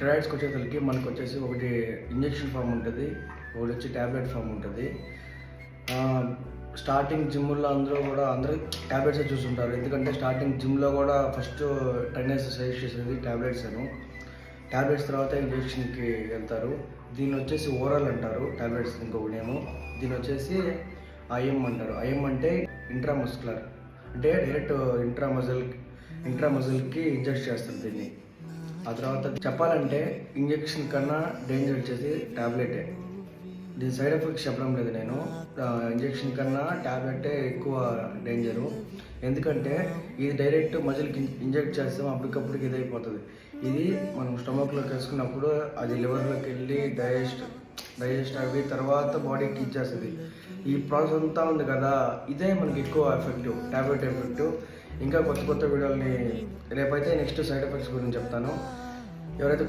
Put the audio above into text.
స్టెరాయిడ్స్కి వచ్చేసరికి మనకు వచ్చేసి ఒకటి ఇంజెక్షన్ ఫామ్ ఉంటుంది, ఒకటి వచ్చి ట్యాబ్లెట్ ఫామ్ ఉంటుంది. స్టార్టింగ్ జిమ్లో అందరూ ట్యాబ్లెట్సే చూస్తుంటారు. ఎందుకంటే స్టార్టింగ్ జిమ్లో కూడా ఫస్ట్ ట్రైనర్స్ సజెస్ట్ చేసేది ట్యాబ్లెట్స్ తర్వాత ఇంజెక్షన్కి వెళ్తారు. దీన్ని వచ్చేసి ఓరల్ అంటారు ట్యాబ్లెట్స్, ఇంకొకటి ఏమో దీన్ని వచ్చేసి ఐఎం అంటారు. ఐఎం అంటే ఇంట్రామస్కులర్, అంటే డైరెక్ట్ ఇంట్రామజల్కి ఇంజెక్ట్ చేస్తారు దీన్ని. ఆ తర్వాత చెప్పాలంటే ఇంజెక్షన్ కన్నా డేంజర్ వచ్చేసి ట్యాబ్లెటే. దీని సైడ్ ఎఫెక్ట్స్ చెప్పడం లేదు నేను, ఇంజెక్షన్ కన్నా ట్యాబ్లెటే ఎక్కువ డేంజరు. ఎందుకంటే ఇది డైరెక్ట్ మజిల్కి ఇంజెక్ట్ చేస్తాం, అప్పటికప్పటికి ఇదైపోతుంది. ఇది మనం స్టమక్లోకి వేసుకున్నప్పుడు అది లివర్లోకి వెళ్ళి డైజెస్ట్ అవి తర్వాత బాడీకి ఇచ్చేస్తుంది. ఈ ప్రాసెస్ అంతా ఉంది కదా, ఇదే మనకి ఎక్కువ ఎఫెక్టివ్, ట్యాబ్లెట్ ఎఫెక్టివ్. ఇంకా కొత్త వీడియోలని రేపైతే నెక్స్ట్ సైడ్ ఎఫెక్ట్స్ గురించి చెప్తాను. ఎవరైతే